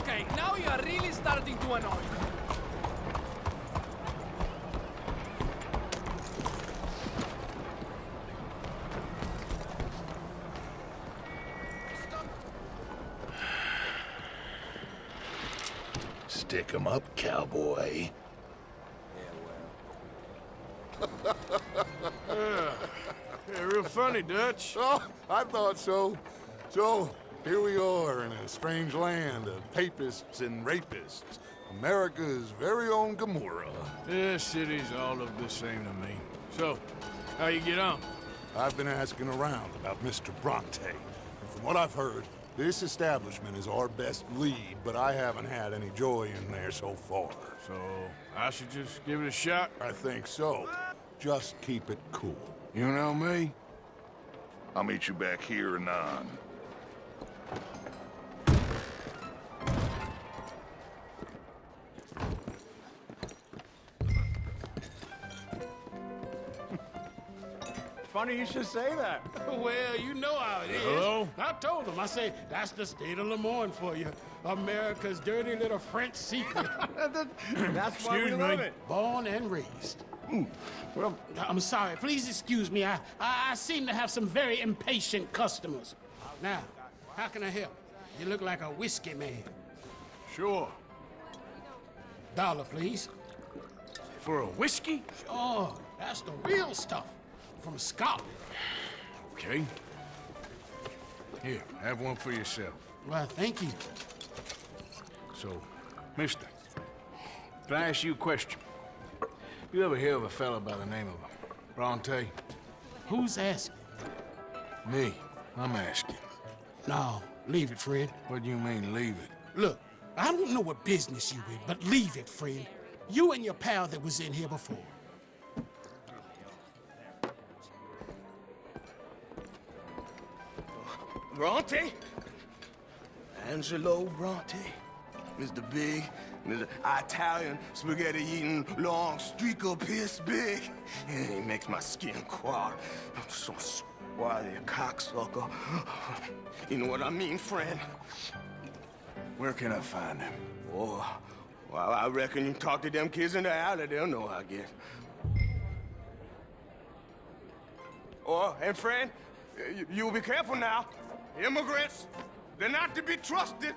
Okay, now you are really starting to annoy me. Stick 'em up, cowboy. Yeah, real funny, Dutch. Oh, I thought so. So, here we are in a strange land of papists and rapists. America's very own Gomorrah. Yeah, cities all look the same to me. So, how you get on? I've been asking around about Mr. Bronte. And from what I've heard, this establishment is our best lead, but I haven't had any joy in there so far. So, I should just give it a shot? I think so. Just keep it cool. You know me? I'll meet you back here anon. Funny you should say that. Well, you know how it is. Hello? I told him. I say, that's the state of Lemoyne for you. America's dirty little French secret. That's why we Excuse love me. it. Born and raised. Well, I'm sorry. Please excuse me. I seem to have some very impatient customers. Now, how can I help? You look like a whiskey man. Sure. Dollar, please. For a whiskey? Oh, that's the real stuff. From Scotland. Okay. Here, have one for yourself. Well, thank you. So, mister, can I ask you a question? You ever hear of a fella by the name of Bronte? Who's asking? Me. I'm asking. No, leave it, friend. What do you mean, leave it? Look, I don't know what business you in, but leave it, friend. You and your pal that was in here before. Bronte? Angelo Bronte. Mr. Big, Mr. Italian, spaghetti-eating, long streak of piss big. He makes my skin crawl. So swarthy, a cocksucker. You know what I mean, friend? Where can I find him? Oh, well, I reckon you talk to them kids in the alley, they'll know how I get. Oh, and friend, you'll be careful now. Immigrants, they're not to be trusted.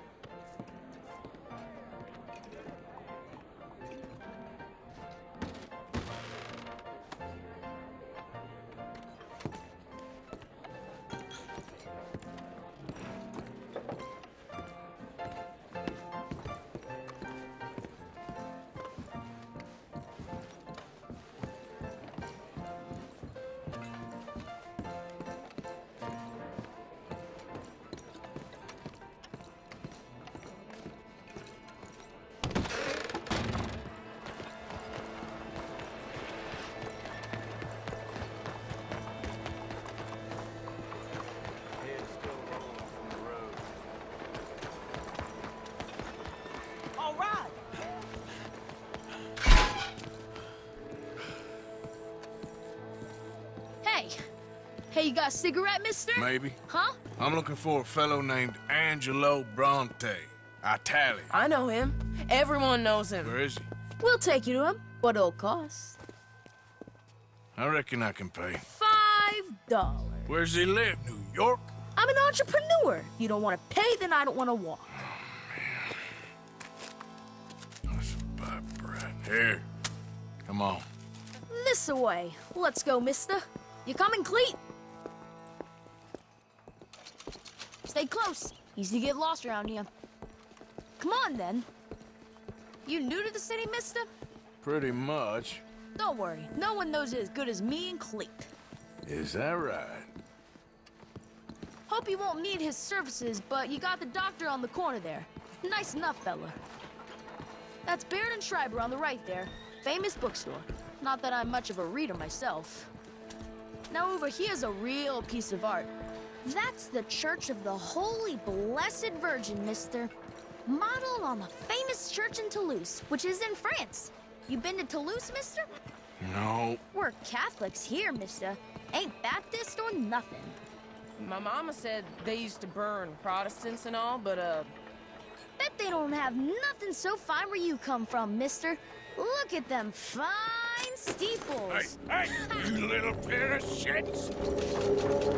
All right. Hey, you got a cigarette, mister? Maybe. Huh? I'm looking for a fellow named Angelo Bronte. Italian. I know him. Everyone knows him. Where is he? We'll take you to him. What it'll cost? I reckon I can pay. $5. Where's he live? New York? I'm an entrepreneur. If you don't want to pay, then I don't want to walk. That's a bad brat. Here. Come on. This way. Let's go, mister. You coming, Cleet? Stay close. Easy to get lost around here. Come on, then. You new to the city, mister? Pretty much. Don't worry. No one knows it as good as me and Cleet. Is that right? Hope you won't need his services, but you got the doctor on the corner there. Nice enough, fella. That's Baird and Schreiber on the right there. Famous bookstore. Not that I'm much of a reader myself. Now over here's a real piece of art. That's the Church of the Holy Blessed Virgin, mister. Modeled on the famous church in Toulouse, which is in France. You been to Toulouse, mister? No. We're Catholics here, mister. Ain't Baptist or nothing. My mama said they used to burn Protestants and all, but, Bet they don't have nothing so fine where you come from, mister. Look at them fine steeples. Hey, you little pair of shits!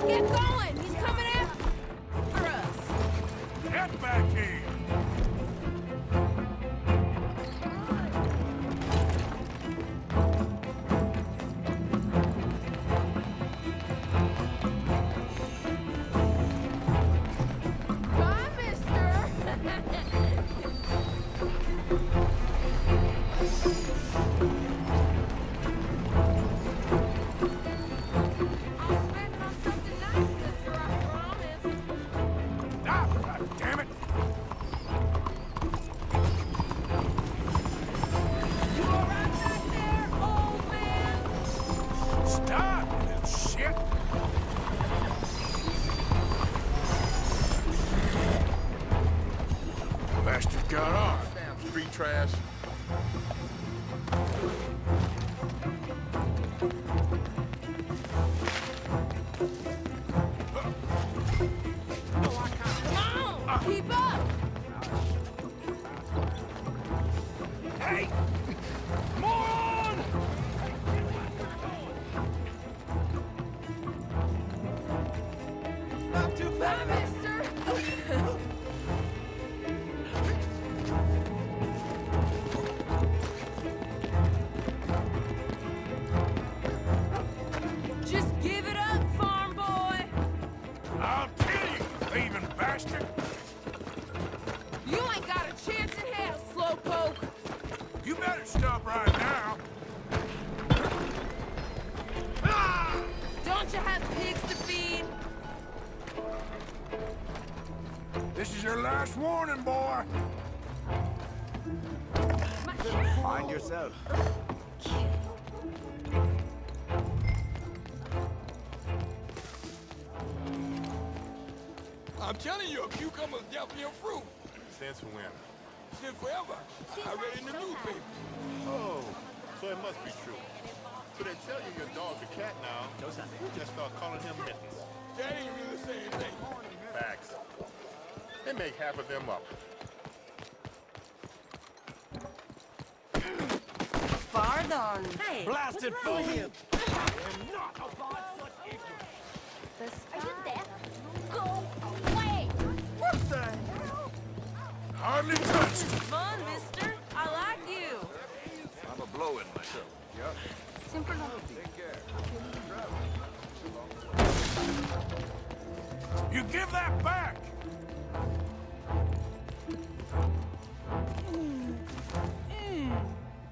Get going! He's coming after us! Get back here! Bye, mister! I'll spend it on something nice, mister, I promise. Ah, God damn it! You all right back there, old man? Stop, you little shit! Bastard got off. Damn street trash. Come on! Keep up! Hey! Moron! Not too bad, mister! Just give it up, farm boy! I'll kill you, thieving bastard! You ain't got a chance in hell, slowpoke! You better stop right now! Ah! Don't you have pigs to feed? This is your last warning, boy! Mind yourself. I'm telling you, a cucumber's definitely a fruit. Since when? Since forever. I read it in the newspaper. Oh, so it must be true. So they tell you your dog's a cat now. You just start calling him mittens. That ain't really the same thing. Facts. They make half of them up. Pardon. Hey, Blasted fool! Are you there? Go away! What the hell? Hardly touched! Fun, mister. I like you. I'm a blowing myself. Simple. You give that back!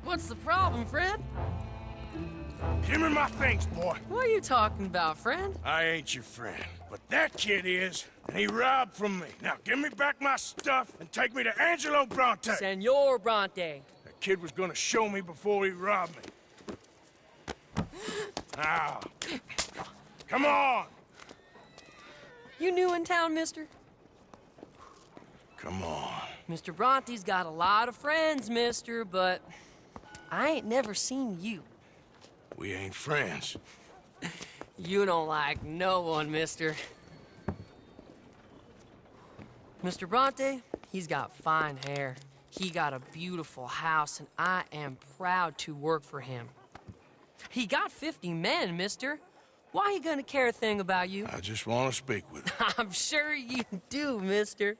What's the problem, friend? Give me my things, boy. What are you talking about, friend? I ain't your friend, but that kid is, and he robbed from me. Now give me back my stuff and take me to Angelo Bronte. Senor Bronte. That kid was gonna show me before he robbed me. Now, come on! You new in town, mister? Come on. Mr. Bronte's got a lot of friends, mister, but I ain't never seen you. We ain't friends. You don't like no one, mister. Mr. Bronte, he's got fine hair. He got a beautiful house, and I am proud to work for him. He got 50 men, mister. Why he gonna care a thing about you? I just want to speak with him. I'm sure you do, mister.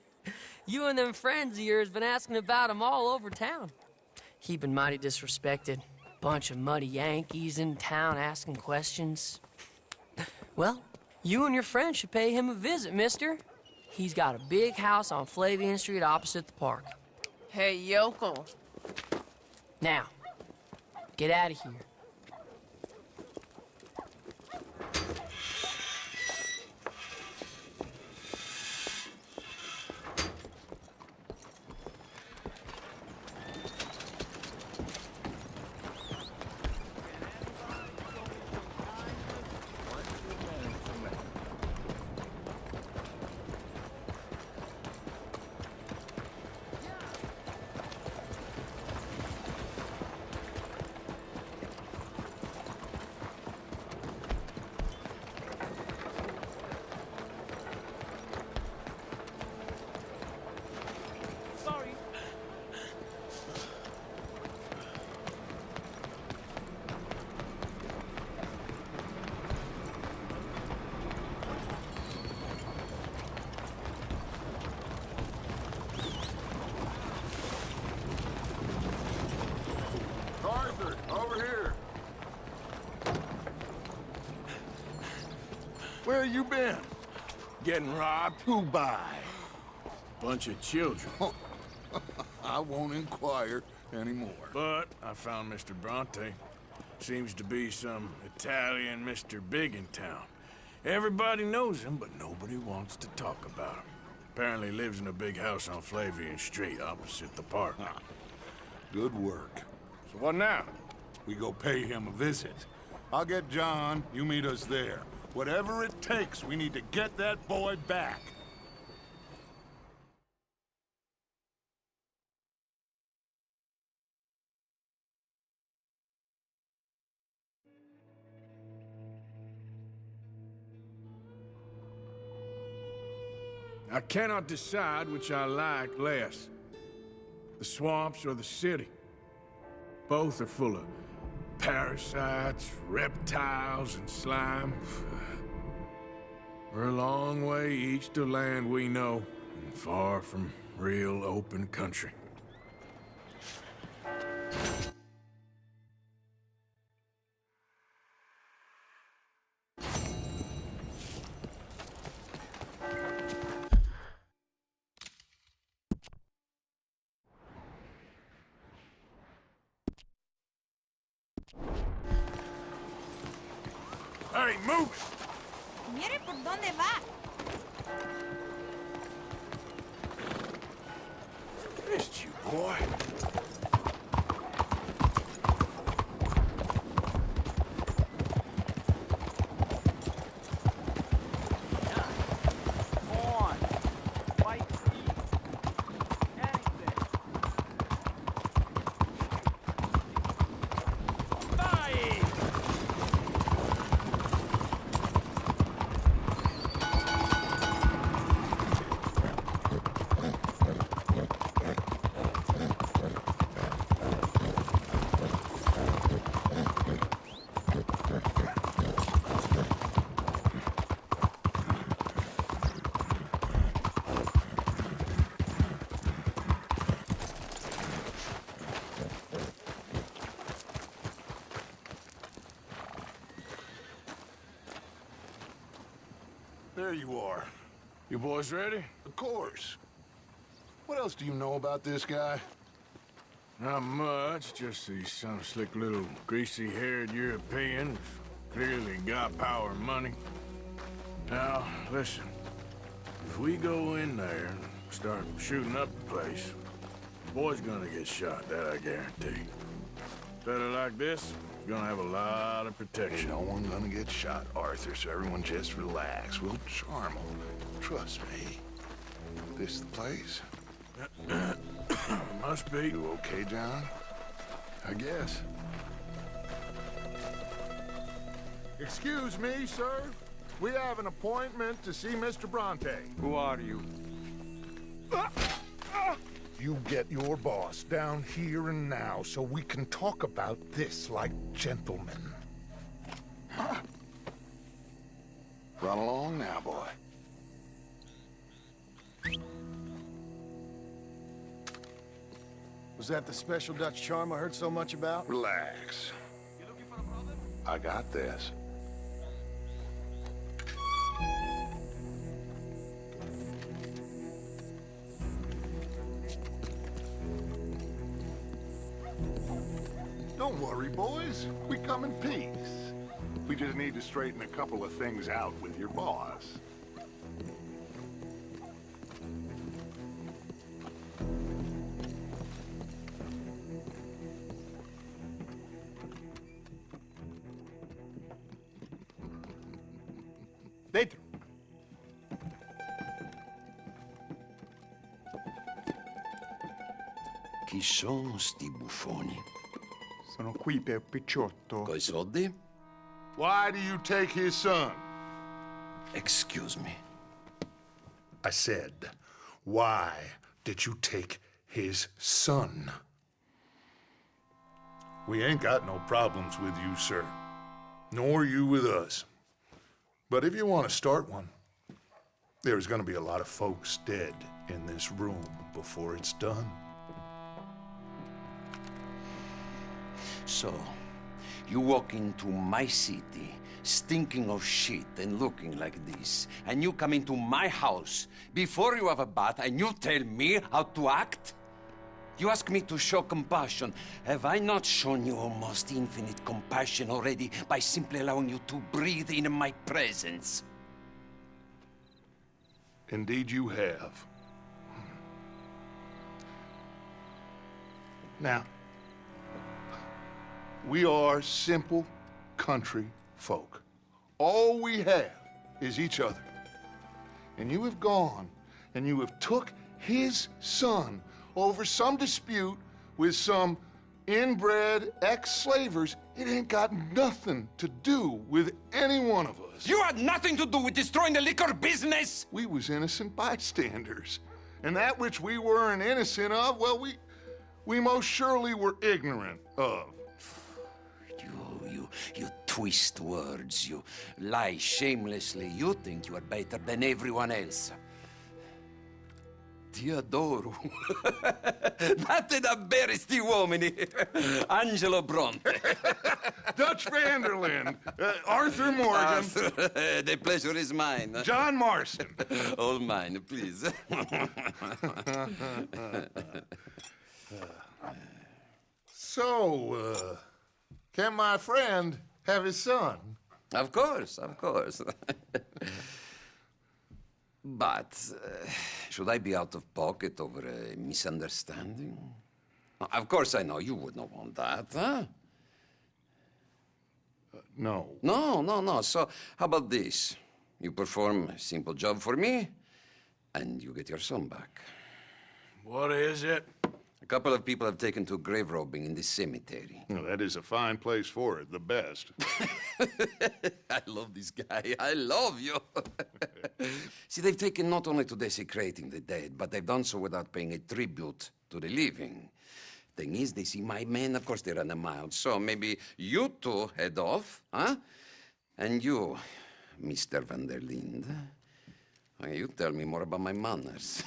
You and them friends of yours been asking about him all over town. He been mighty disrespected. Bunch of muddy Yankees in town asking questions. Well, you and your friend should pay him a visit, mister. He's got a big house on Flavian Street opposite the park. Hey, yokel. Now, get out of here. you been? Getting robbed? Who by? Bunch of children. I won't inquire anymore. But I found Mr. Bronte. Seems to be some Italian Mr. Big in town. Everybody knows him, but nobody wants to talk about him. Apparently lives in a big house on Flavian Street, opposite the park. Good work. So what now? We go pay him a visit. I'll get John, you meet us there. Whatever it takes, we need to get that boy back. I cannot decide which I like less. The swamps or the city. Both are full of parasites, reptiles, and slime. We're a long way east of land we know, and far from real open country. Hey, move it! Mire por dónde va. Missed you, boy. There you are. You boys ready? Of course. What else do you know about this guy? Not much, just he's some slick little greasy-haired European who's clearly got power and money. Now, listen. If we go in there and start shooting up the place, the boy's gonna get shot, that I guarantee. Fella like this is gonna have a lot of protection. Ain't no one gonna get shot, Arthur, so everyone just relax. We'll charm them. Trust me. This the place? Must be. You okay, John? I guess. Excuse me, sir. We have an appointment to see Mr. Bronte. Who are you? You get your boss down here and now so we can talk about this like gentlemen. Run along now, boy. Was that the special Dutch charm I heard so much about? Relax. I got this. Don't worry, boys. We come in peace. We just need to straighten a couple of things out with your boss. Dentro. Chi sono sti buffoni? Sono qui per Picciotto. Coi soldi? Why do you take his son? Excuse me. I said, why did you take his son? We ain't got no problems with you, sir. Nor you with us. But if you want to start one, there's gonna be a lot of folks dead in this room before it's done. So, you walk into my city stinking of shit and looking like this, and you come into my house before you have a bath and you tell me how to act? You ask me to show compassion. Have I not shown you almost infinite compassion already by simply allowing you to breathe in my presence? Indeed you have. Now, we are simple country folk. All we have is each other. And you have gone and you have took his son over some dispute with some inbred ex-slavers. It ain't got nothing to do with any one of us. You had nothing to do with destroying the liquor business! We was innocent bystanders. And that which we weren't innocent of, well, we most surely were ignorant of. You twist words, you lie shamelessly. You think you are better than everyone else. Ti adoro. Date davvero sti uomini. Angelo Bronte. Dutch Vanderlyn. Arthur Morgan. The pleasure is mine. John Marston. All mine, please. So, can my friend have his son? Of course, of course. But should I be out of pocket over a misunderstanding? Of course I know you would not want that, huh? No. No. So how about this? You perform a simple job for me, and you get your son back. What is it? A couple of people have taken to grave robbing in this cemetery. Well, that is a fine place for it, the best. I love this guy. I love you. See, they've taken not only to desecrating the dead, but they've done so without paying a tribute to the living. Thing is, they see my men, of course they run a mile. So maybe you two head off, huh? And you, Mr. Van der Linde, you tell me more about my manners.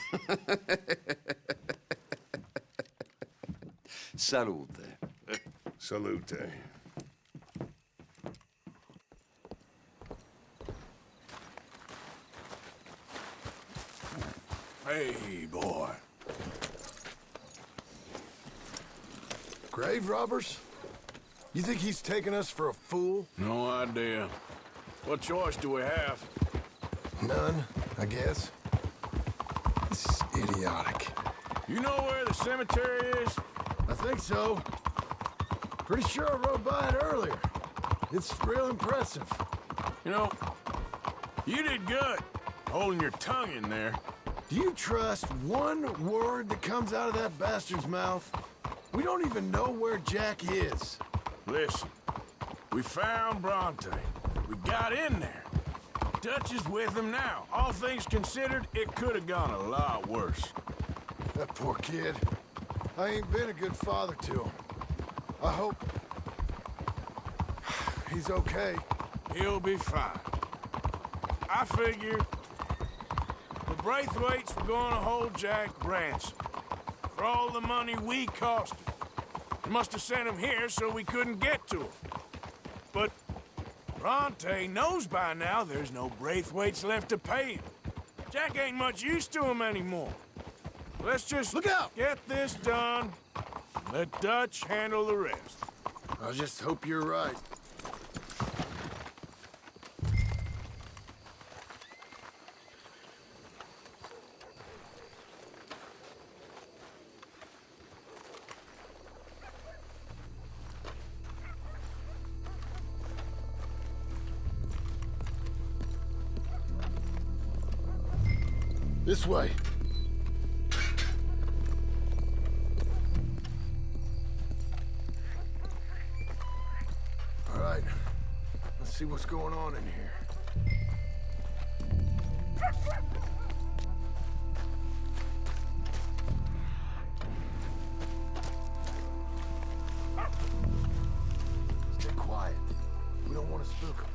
Salute. Salute. Hey, boy. Grave robbers? You think he's taking us for a fool? No idea. What choice do we have? None, I guess. This is idiotic. You know where the cemetery is? I think so. Pretty sure I rode by it earlier. It's real impressive. You know, you did good holding your tongue in there. Do you trust one word that comes out of that bastard's mouth? We don't even know where Jack is. Listen, we found Bronte. We got in there. Dutch is with him now. All things considered, it could have gone a lot worse. That poor kid. I ain't been a good father to him. I hope he's okay. He'll be fine. I figure the Braithwaites were going to hold Jack ransom for all the money we cost him. They must have sent him here so we couldn't get to him. But Bronte knows by now there's no Braithwaites left to pay him. Jack ain't much use to him anymore. Let's just look out. Get this done. Let Dutch handle the rest. I just hope you're right. This way. All right. Let's see what's going on in here. Stay quiet. We don't want to spook them.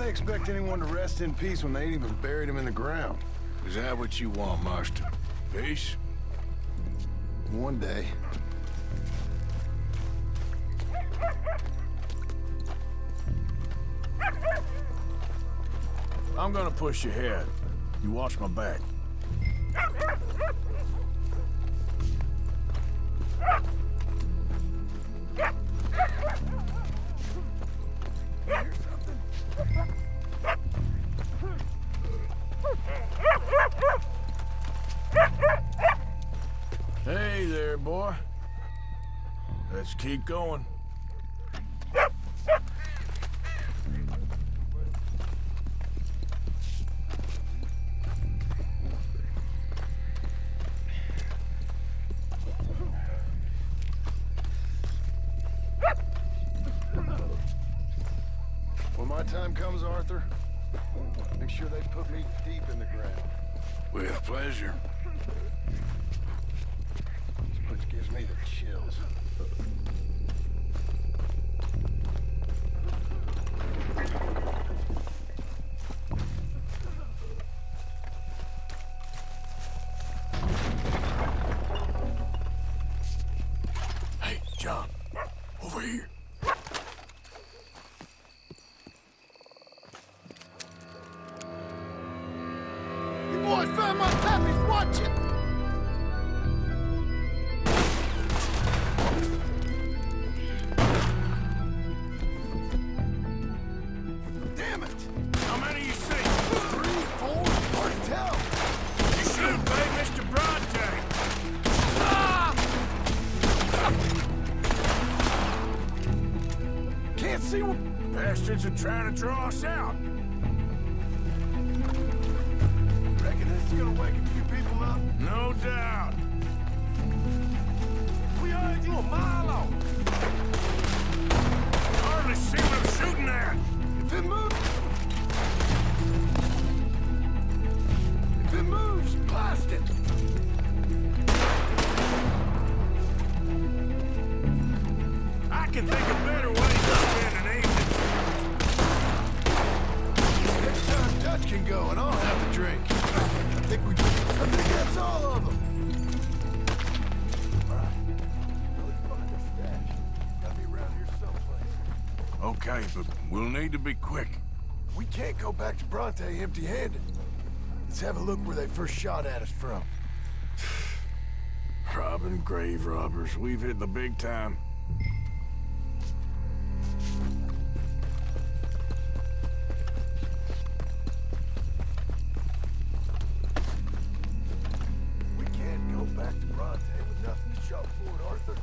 they expect anyone to rest in peace when they ain't even buried him in the ground? Is that what you want, Master? Peace? One day. I'm gonna push you ahead. You watch my back. Hey there, boy. Let's keep going. When my time comes, Arthur, make sure they put me deep in the ground. With pleasure. This place gives me the chills. Hey, John. Over here. You boys found my puppies, watch it! Damn it! How many you see? 3, 4, hard to tell. You should pay Mr. Bronte. Can't see what... Bastards are trying to draw us out. Reckon this is gonna wake a few people up? No doubt. We heard you a mile off. Hardly see what I'm shooting at. If it moves... If it moves, blast it! I can think of better ways to spend an evening. Next time Dutch can go and I'll have the drink. I think that's all of them. All right. Now let's find their stash. Gotta be around here someplace. Okay, but we'll need to be quick. We can't go back to Bronte empty-handed. Let's have a look where they first shot at us from. Robbing grave robbers. We've hit the big time. We can't go back to Bronte with nothing to show for it, Arthur.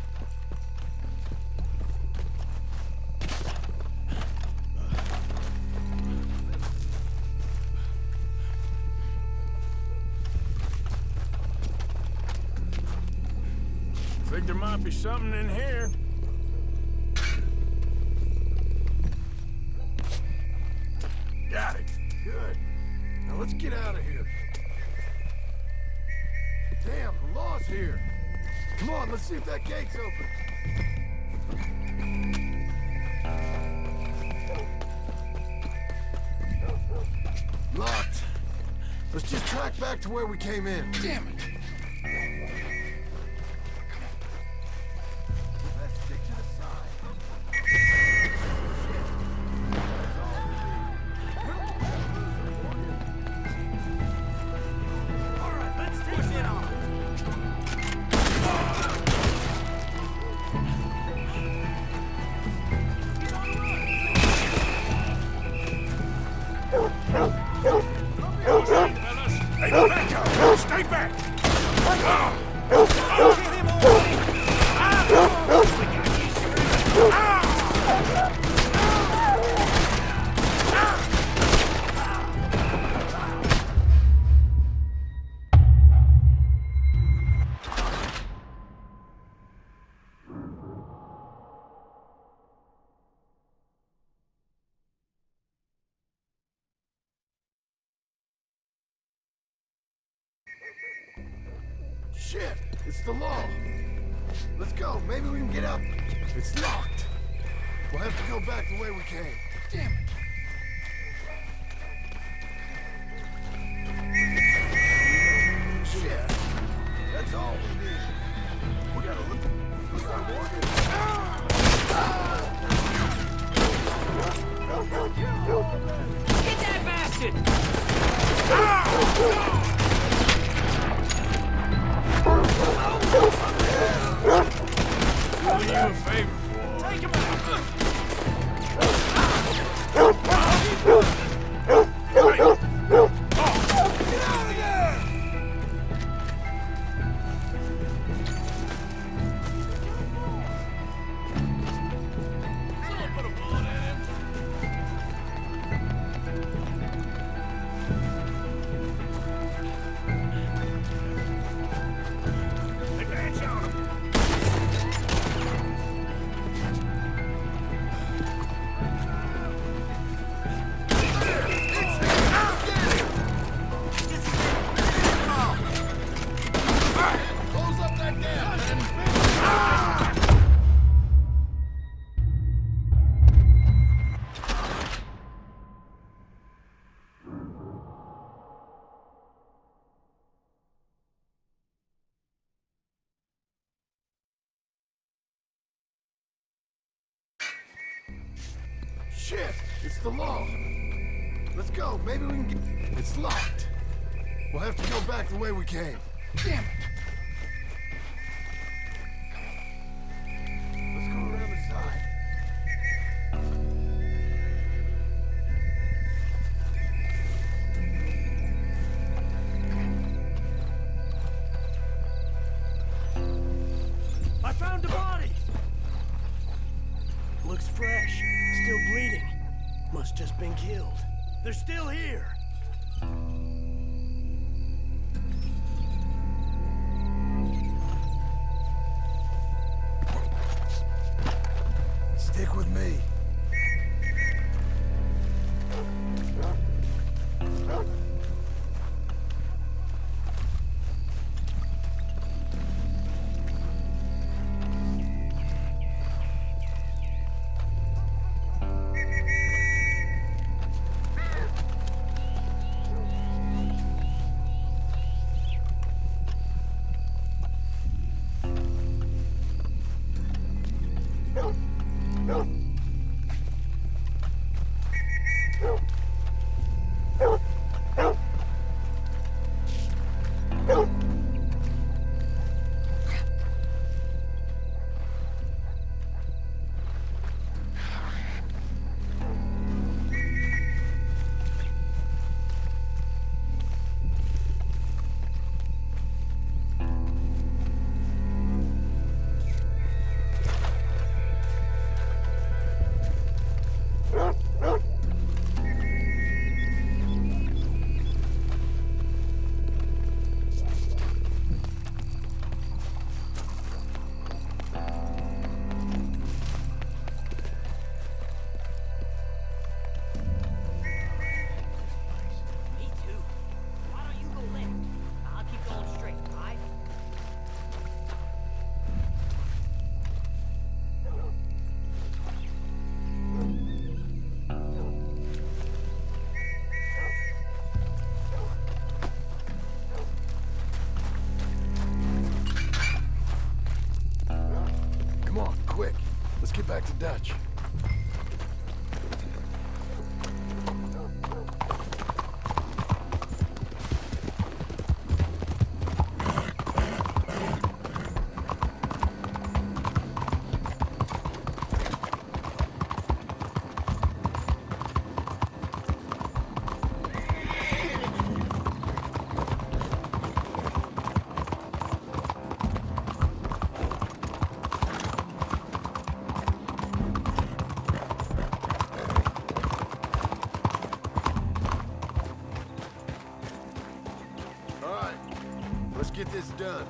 Think there might be something in here. Got it. Good. Now let's get out of here. Damn, the law's here. Come on, let's see if that gate's open. Locked. Let's just track back to where we came in. Damn it. Let's stick to the side. That's all we need. All right, let's push it on. Hey, back up! Stay back! Shit! It's the law. Let's go. Maybe we can get out. It's locked. We'll have to go back the way we came. Damn it. Doing you a favor, boy. Take him out! Get out of there! Someone put a bullet in him. Advance on him. Close up that damn thing. Shit! It's the law. Let's go. Maybe we can get... It's locked. We'll have to go back the way we came. Damn it! Let's go around the side. I found the body! Looks fresh. Still bleeding. Must just been killed. They're still here. Stick with me. Let's get back to Dutch. Let's get this done.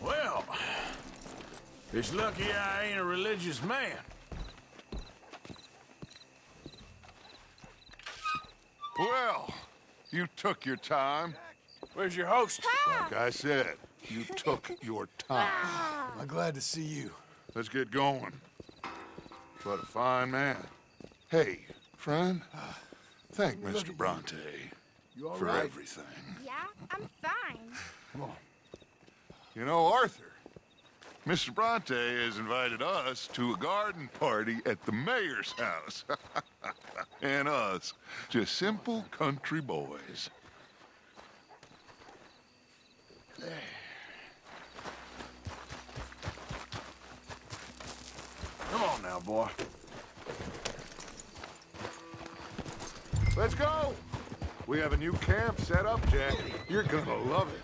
Well, it's lucky I ain't a religious man. Well, you took your time. Where's your host? Like I said, you took your time. I'm glad to see you. Let's get going. What a fine man. Hey, friend, thank Mr. Bronte for right? everything. Yeah, I'm fine. Come on. You know, Arthur, Mr. Bronte has invited us to a garden party at the mayor's house. And us, just simple country boys. Come on now, boy. Let's go! We have a new camp set up, Jack. You're gonna love it.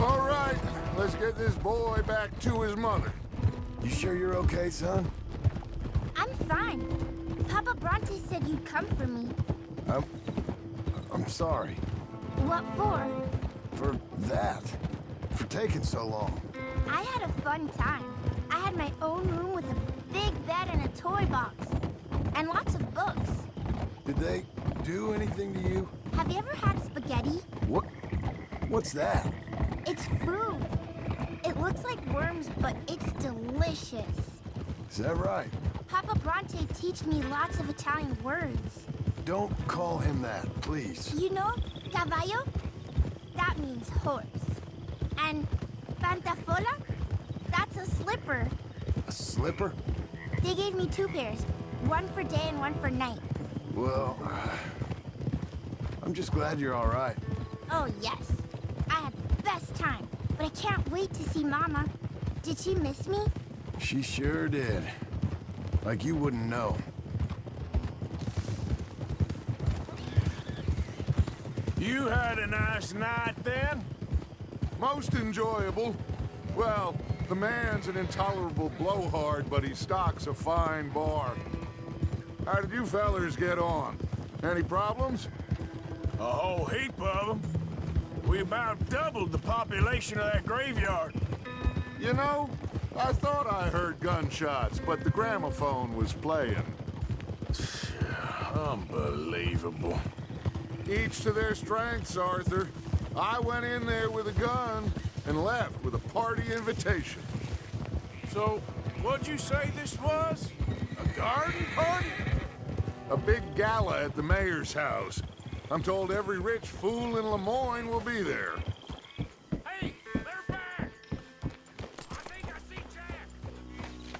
All right, let's get this boy back to his mother. You sure you're okay, son? I'm fine. Papa Bronte said you'd come for me. I'm sorry. What for? For that. For taking so long. I had a fun time. I had my own room with a big bed and a toy box. And lots of books. Did they do anything to you? Have you ever had spaghetti? What's that? It's food. It looks like worms, but it's delicious. Is that right? Papa Bronte teach me lots of Italian words. Don't call him that, please. You know, caballo? That means horse. And pantafola? That's a slipper. A slipper? They gave me 2 pairs. One for day and one for night. Well, I'm just glad you're all right. Oh, yes. I had the best time. But I can't wait to see Mama. Did she miss me? She sure did. Like you wouldn't know. You had a nice night then? Most enjoyable. Well, the man's an intolerable blowhard, but he stocks a fine bar. How did you fellers get on? Any problems? A whole heap of them. We about doubled the population of that graveyard. You know, I thought I heard gunshots, but the gramophone was playing. Unbelievable. Each to their strengths, Arthur. I went in there with a gun and left with a party invitation. So, what'd you say this was? A garden party? A big gala at the mayor's house. I'm told every rich fool in Lemoyne will be there. Hey, they're back! I think I see Jack!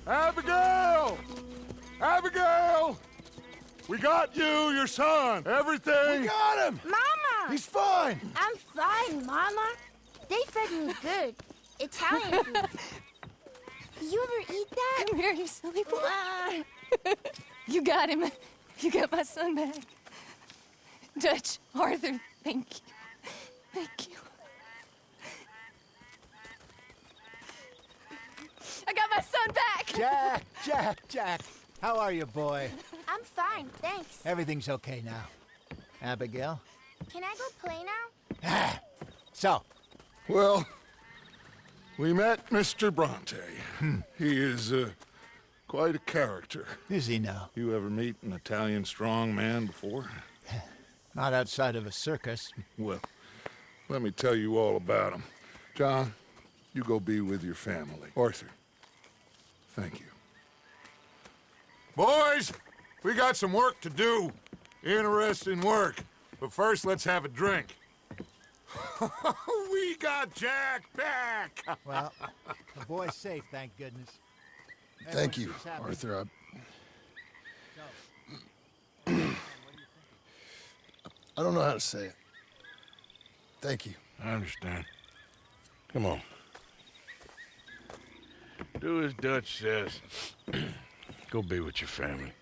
Abigail! Abigail! We got you, your son, everything! We got him! Mama! He's fine! I'm fine, Mama. They fed me good. Italian food. You ever eat that? Come here, you silly boy. You got him. You got my son back. Dutch, Arthur, thank you. Thank you. I got my son back! Jack. How are you, boy? I'm fine, thanks. Everything's okay now. Abigail? Can I go play now? So? Well, we met Mr. Bronte. He is, quite a character. Is he now? You ever meet an Italian strong man before? Not outside of a circus. Well, let me tell you all about him. John, you go be with your family. Arthur, thank you. Boys, we got some work to do. Interesting work. But first, let's have a drink. We got Jack back! Well, the boy's safe, thank goodness. Thank you, Arthur. I don't know how to say it. Thank you. I understand. Come on. Do as Dutch says. Go be with your family.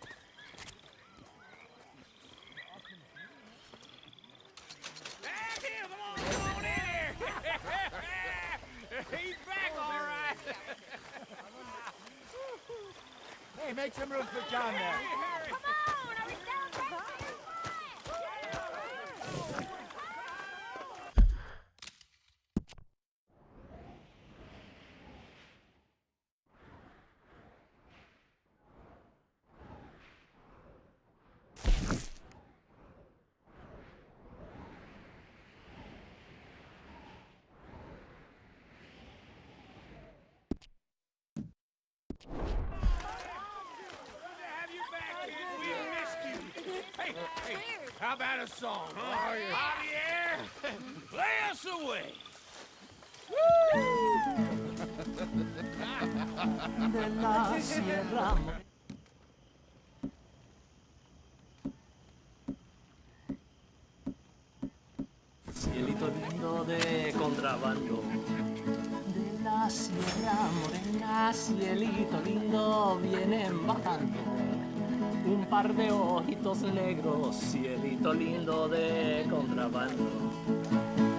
He's back, all right. Hey, make some room for John there. Come on, are we celebrating? Hey, how about a song? Javier, play us away. Woo! de la sierra. Cielito lindo de contrabando. De la sierra morena, cielito lindo, vienen bajando. Un par de ojitos negros, cielito lindo de contrabando.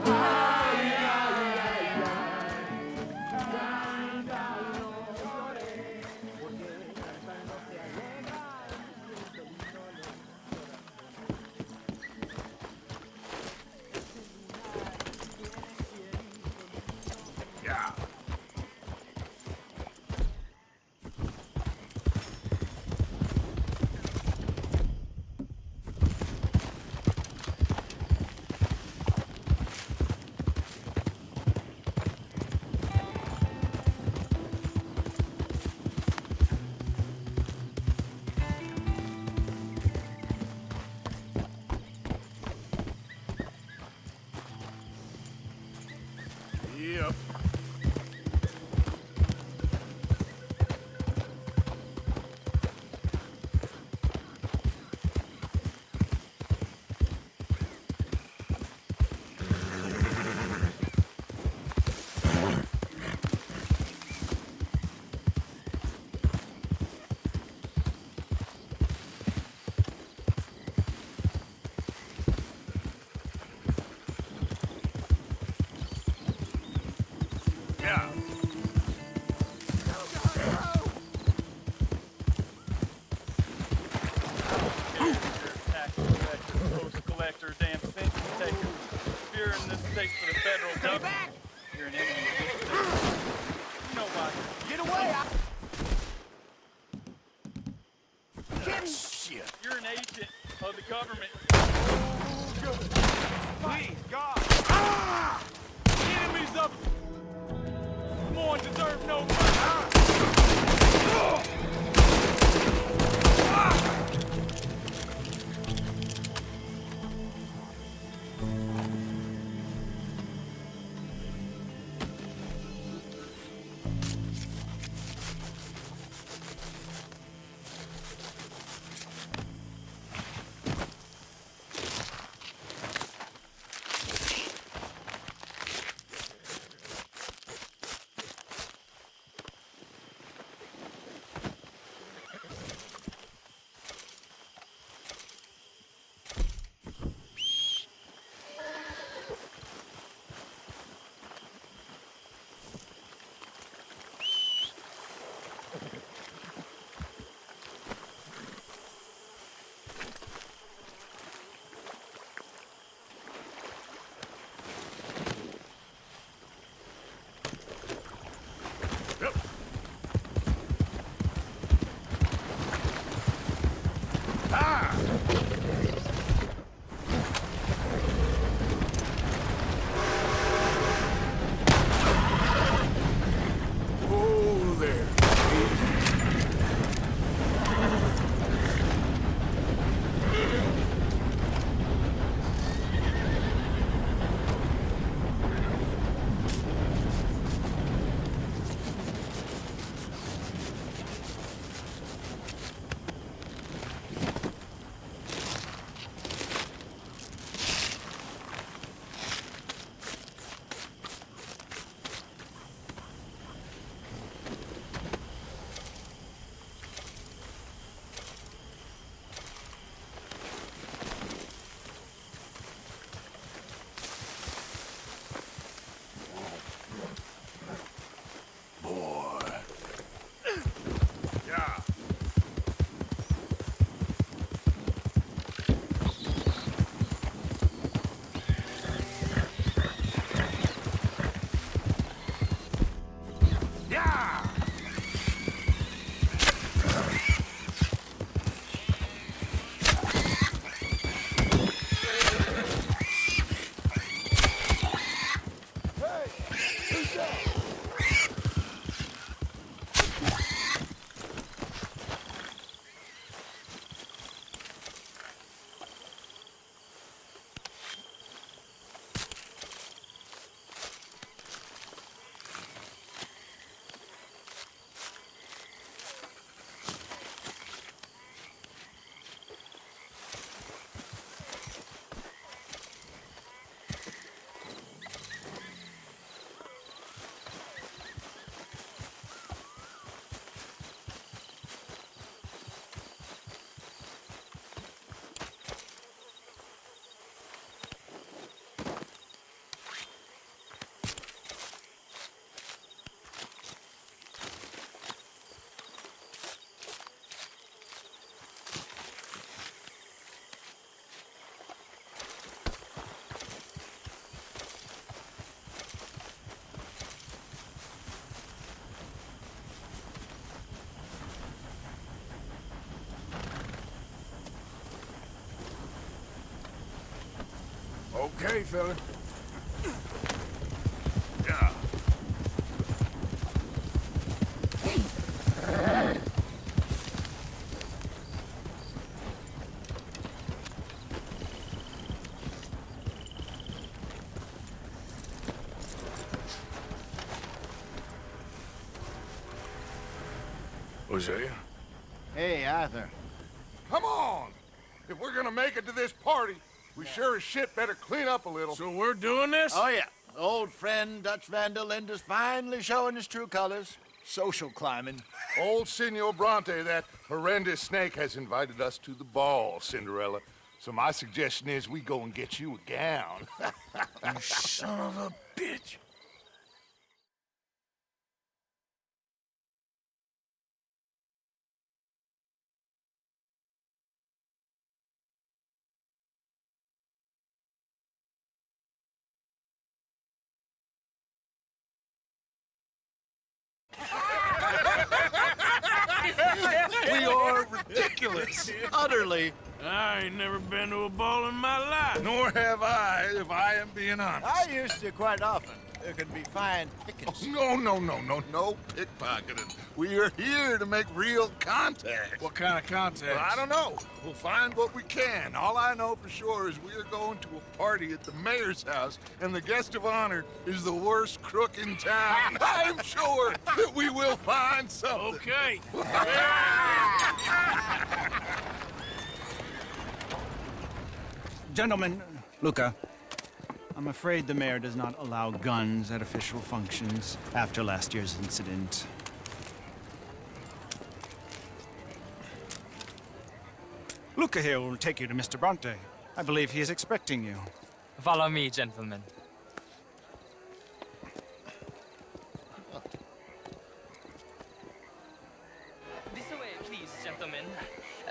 Ay, ay, ay, ay. Canta y no llores, porque cantando se alegra, cielito lindo Yeah. Yep. Yeah. Tax collector, post collector, damn fence detector. If you're in this state for the federal government, you're an enemy of this state. You know why. Get away! Shit. You're an agent of the government. Please, God. Ah! Enemies of more deserve no mercy. Oh, there. Okay, fella. Yeah. Hosea? Hey, Arthur. Come on! If we're gonna make it to this party, we sure as shit better clean up a little. So we're doing this? Oh, yeah. Old friend Dutch Van der Linde is finally showing his true colors. Social climbing. Old Senor Bronte, that horrendous snake, has invited us to the ball, Cinderella. So my suggestion is we go and get you a gown. You son of a bitch. We are ridiculous. Utterly. I ain't never been to a ball in my life. Nor have I, if I am being honest. I used to quite often. There can be fine pickings. No pickpocketing. We are here to make real contact. What kind of contact? Well, I don't know. We'll find what we can. All I know for sure is we are going to a party at the mayor's house, and the guest of honor is the worst crook in town. I'm sure that we will find something. Okay. Gentlemen, Luca, I'm afraid the mayor does not allow guns at official functions after last year's incident. Luca here will take you to Mr. Bronte. I believe he is expecting you. Follow me, gentlemen. This way, please, gentlemen.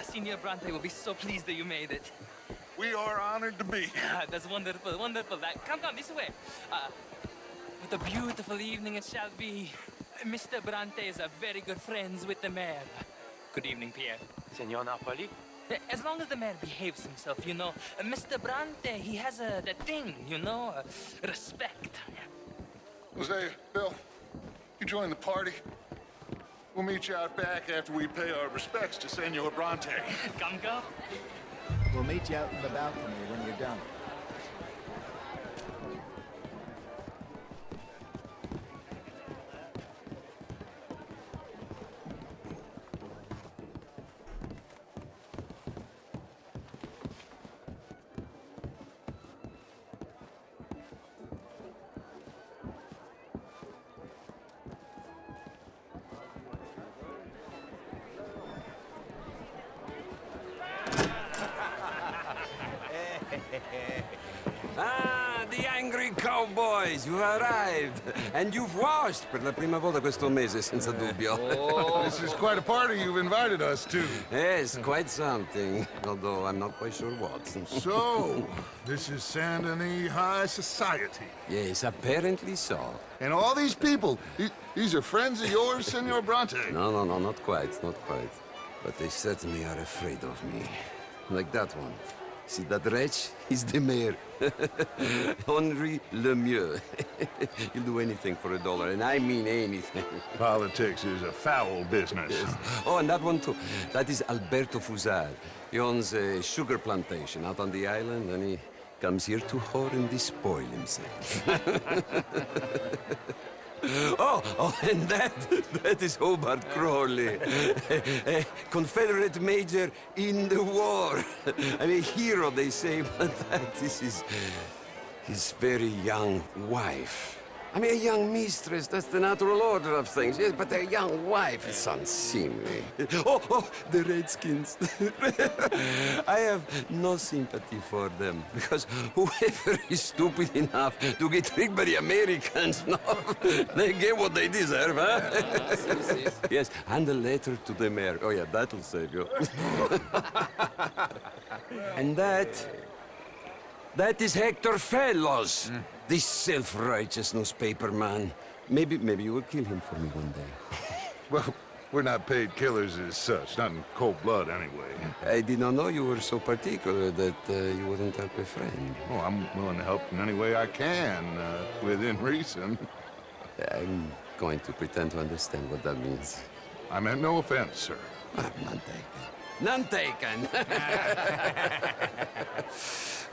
Senior Bronte will be so pleased that you made it. We are honored to be here. That's wonderful, wonderful. Come, this way. What a beautiful evening it shall be. Mr. Bronte is a very good friends with the mayor. Good evening, Pierre. Senor Napoli? As long as the mayor behaves himself, you know. Mr. Bronte, he has that thing, you know, respect. Hosea, Bill, you join the party. We'll meet you out back after we pay our respects to Senor Bronte. Come. We'll meet you out in the balcony when you're done. Ah, the angry cowboys, you've arrived. And you've washed per la prima volta questo mese, senza dubbio. This is quite a party you've invited us to. Yes, quite something. Although I'm not quite sure what. So, this is Saint Denis High Society. Yes, apparently so. And all these people, these are friends of yours, Senor Bronte? No, not quite. But they certainly are afraid of me. Like that one. See that wretch? He's the mayor. Henri Lemieux. He'll do anything for $1, and I mean anything. Politics is a foul business. Yes. Oh, and that one too. That is Alberto Fusar. He owns a sugar plantation out on the island, and he comes here to whore and despoil himself. Oh, and that is Hobart Crawley, a Confederate major in the war. I mean, hero, they say, but that is his very young wife. I mean, a young mistress, that's the natural order of things, yes, but a young wife, it's unseemly. Oh, the Redskins. I have no sympathy for them, because whoever is stupid enough to get tricked by the Americans, no, they get what they deserve, huh? Yes, and a letter to the mayor. Oh, yeah, that'll save you. And that is Hector Fellows. This self-righteous newspaper man. Maybe you will kill him for me one day. Well, We're not paid killers as such, not in cold blood anyway. I did not know you were so particular that you wouldn't help a friend. Oh, I'm willing to help in any way I can, within reason. I'm going to pretend to understand what that means. I meant no offense, sir. None taken. None taken!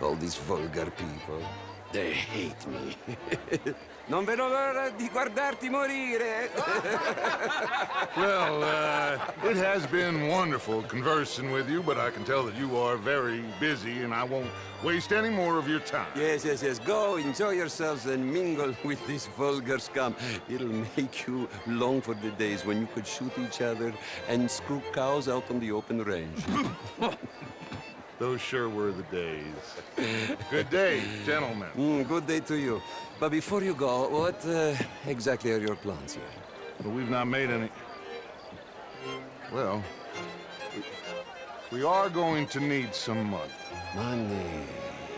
All these vulgar people, they hate me. Non vedo l'ora di guardarti morire. Well, it has been wonderful conversing with you, but I can tell that you are very busy, and I won't waste any more of your time. Yes. Go, enjoy yourselves, and mingle with this vulgar scum. It'll make you long for the days when you could shoot each other and screw cows out on the open range. Those sure were the days. Good day, gentlemen. Good day to you. But before you go, what exactly are your plans here? Well, we've not made any... Well, we are going to need some money. Money,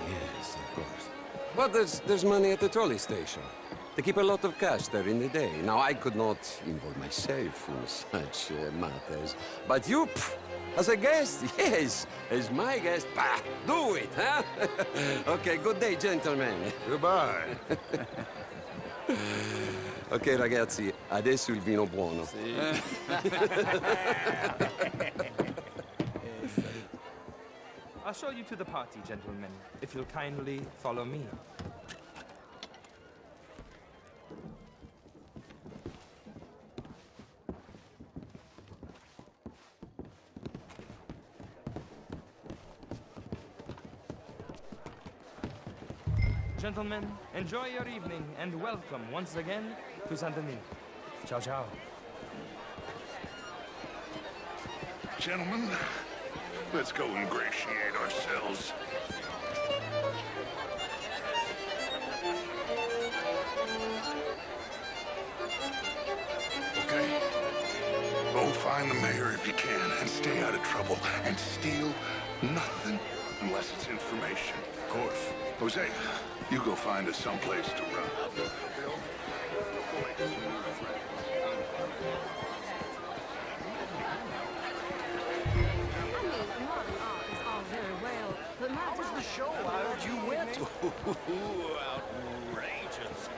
yes, of course. But there's money at the trolley station. They keep a lot of cash there in the day. Now, I could not involve myself in such matters. But you, as a guest, yes, as my guest, do it, huh? Okay, good day, gentlemen. Goodbye. Ok, ragazzi, adesso il vino buono. I'll show you to the party, gentlemen, if you'll kindly follow me. Gentlemen, enjoy your evening and welcome once again to Saint Denis. Ciao, ciao. Gentlemen, let's go ingratiate ourselves. Okay. Go find the mayor if you can and stay out of trouble and steal nothing unless it's information. Of course. Jose, you go find us someplace to run. How was the show? How did you win? Outrageous.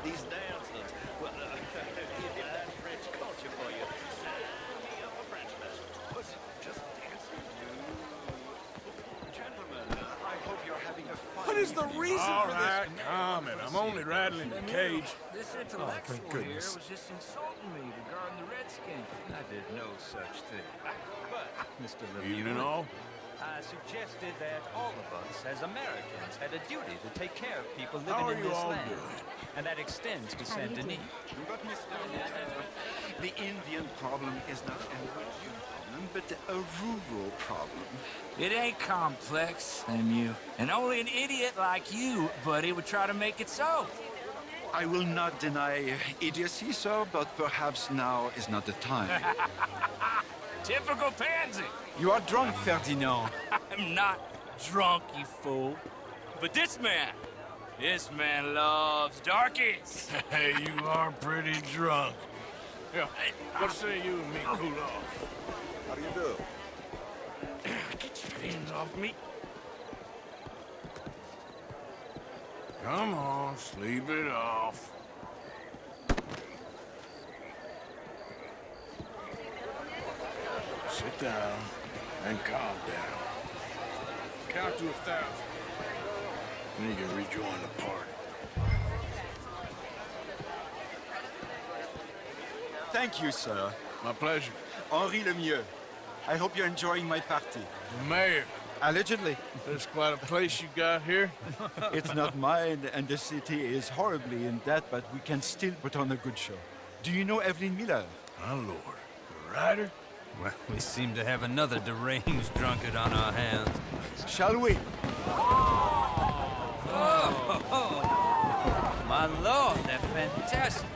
These dancers. Well, that's French culture for you. Any other French lessons? Was it just dancing? Gentlemen, I hope you're having a fun. What is the reason All for right, this? calm it. I'm only rattling the cage. This intellectual here was just insulting me regarding the Redskins. I did no such thing. But, Mr. Lemieux, Evening all. I suggested that all of us, as Americans, had a duty to take care of people How living are in you this all land. doing? And that extends to Saint Denis. But, Mr. The Indian problem is not an Indian problem, but a rural problem. It ain't complex, Lemieux. And only an idiot like you, buddy, would try to make it so. I will not deny idiocy, sir, but perhaps now is not the time. Typical pansy. You are drunk, Ferdinand. I'm not drunk, you fool. But this man loves darkies. Hey, you are pretty drunk. Yeah, what say you and me cool off? How do you do? Get your hands off me. Come on, sleep it off. Sit down and calm down. Count to 1,000. Then you can rejoin the party. Thank you, sir. My pleasure. Henri Lemieux. I hope you're enjoying my party. The mayor. Allegedly. There's quite a place you got here. It's not mine, and the city is horribly in debt, but we can still put on a good show. Do you know Evelyn Miller? My lord. The writer? Well, we seem to have another deranged drunkard on our hands. Shall we? Oh, my lord, they're fantastic.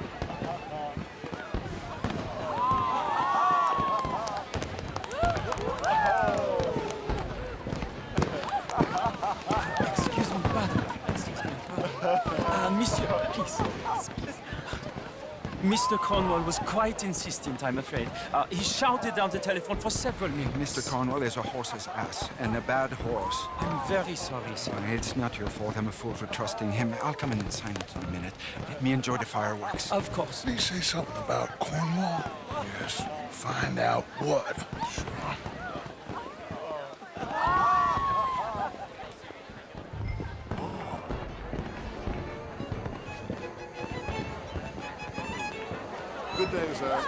Excuse me, pardon. Excuse me, pardon. Monsieur, please. Mr. Cornwall was quite insistent, I'm afraid. He shouted down the telephone for several minutes. Mr. Cornwall is a horse's ass, and a bad horse. I'm very sorry, sir. It's not your fault. I'm a fool for trusting him. I'll come in and sign it in a minute. Let me enjoy the fireworks. Of course. Did he say something about Cornwall? Yes. Find out what. Sure. Good day, sir.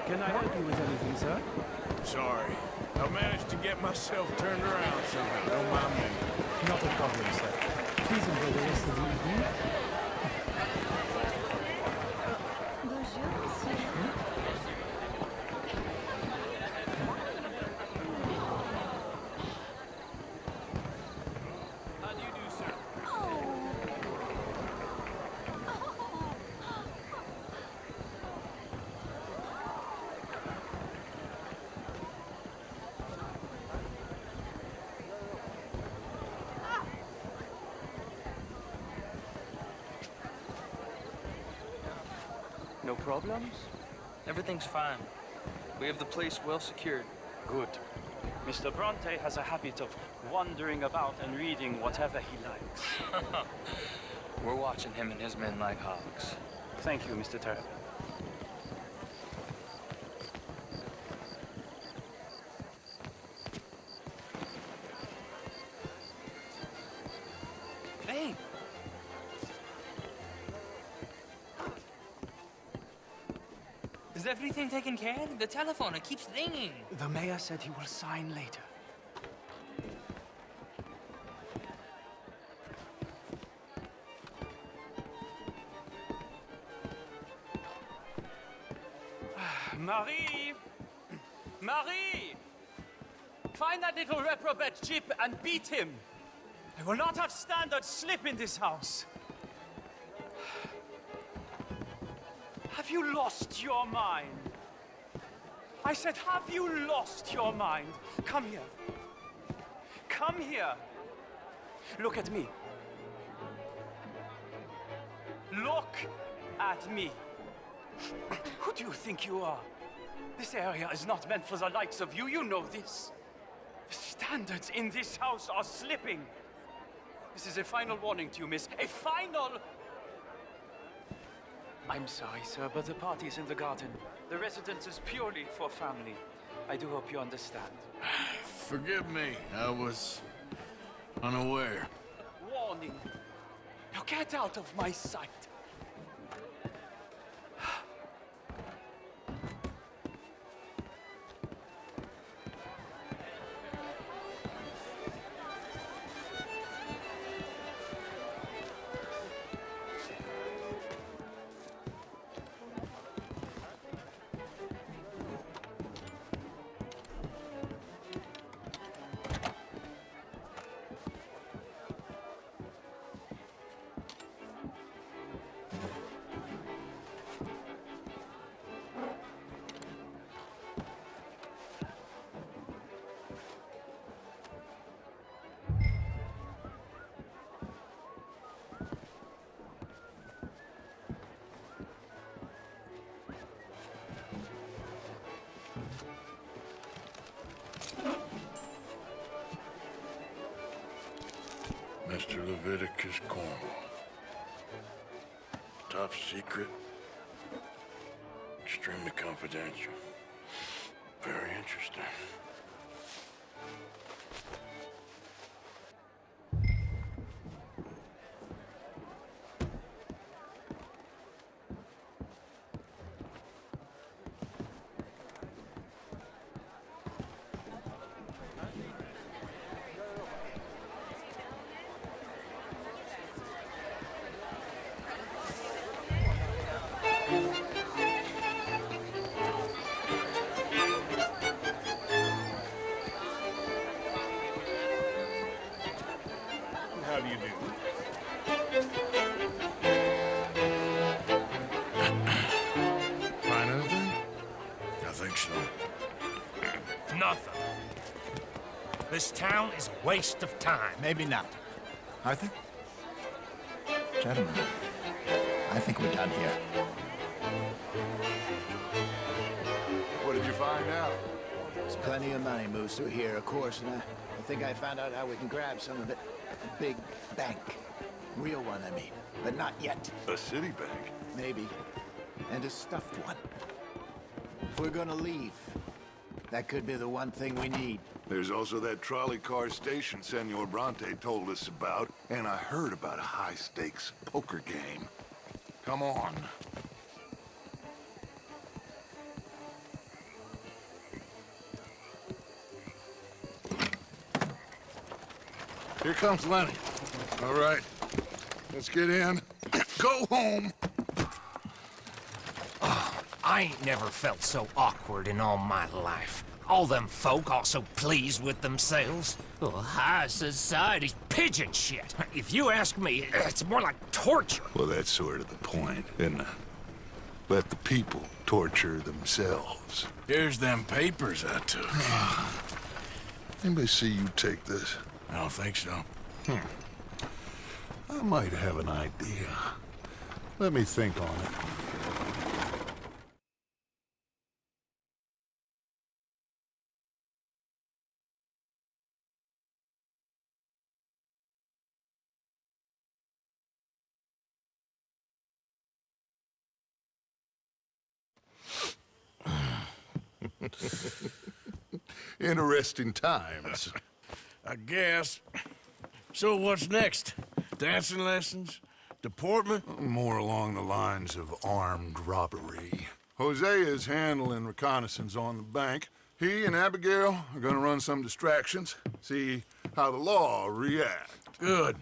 Can I help you with anything, sir? Sorry. I managed to get myself turned around somehow. Don't mind me. Not a problem, sir. Please enjoy the rest of the evening. Bonjour, monsieur. How do you do, sir? No problems? Everything's fine. We have the place well secured. Good. Mr. Bronte has a habit of wandering about and reading whatever he likes. We're watching him and his men like hogs. Thank you, Mr. Turpin. Hey! Is everything taken care of? The telephone, it keeps ringing. The mayor said he will sign later. Marie! Marie! Find that little reprobate Chip and beat him. I will not have standard slip in this house. Have you lost your mind? I said, have you lost your mind? Come here. Come here. Look at me. Look at me. Who do you think you are? This area is not meant for the likes of you. You know this. The standards in this house are slipping. This is a final warning to you, miss. A final... I'm sorry, sir, but the party is in the garden. The residence is purely for family. I do hope you understand. Forgive me. I was unaware. Warning. Now get out of my sight. Mr. Leviticus Cornwall. Top secret. Extremely confidential. Very interesting. How do you do? Find anything? I think so. Nothing. This town is a waste of time. Maybe not. Arthur? Gentlemen, I think we're done here. What did you find out? There's plenty of money moves through here, of course, and I think I found out how we can grab some of it. A big bank. Real one, I mean. But not yet. A city bank? Maybe. And a stuffed one. If we're gonna leave, that could be the one thing we need. There's also that trolley car station Senor Bronte told us about, and I heard about a high-stakes poker game. Come on. Here comes Lenny. All right, let's get in. Go home. I ain't never felt so awkward in all my life. All them folk all so pleased with themselves. Oh, high society's pigeon shit. If you ask me, it's more like torture. Well, that's sort of the point, isn't it? Let the people torture themselves. Here's them papers I took. Anybody see you take this? I don't think so. I might have an idea. Let me think on it. Interesting times. I guess. So what's next? Dancing lessons? Deportment? More along the lines of armed robbery. Hosea is handling reconnaissance on the bank. He and Abigail are gonna run some distractions, see how the law reacts. Good.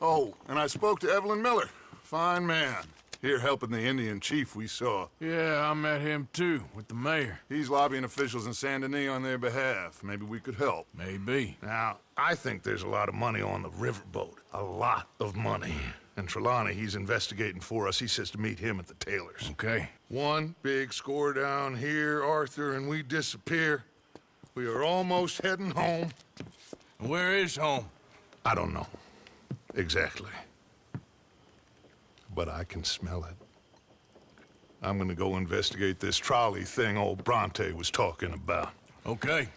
Oh, and I spoke to Evelyn Miller. Fine man. Here helping the Indian chief we saw. Yeah, I met him too, with the mayor. He's lobbying officials in Saint Denis on their behalf. Maybe we could help. Maybe. Now, I think there's a lot of money on the riverboat. A lot of money. And Trelawney, he's investigating for us. He says to meet him at the Taylor's. Okay. One big score down here, Arthur, and we disappear. We are almost heading home. Where is home? I don't know. Exactly. But I can smell it. I'm gonna go investigate this trolley thing old Bronte was talking about. Okay.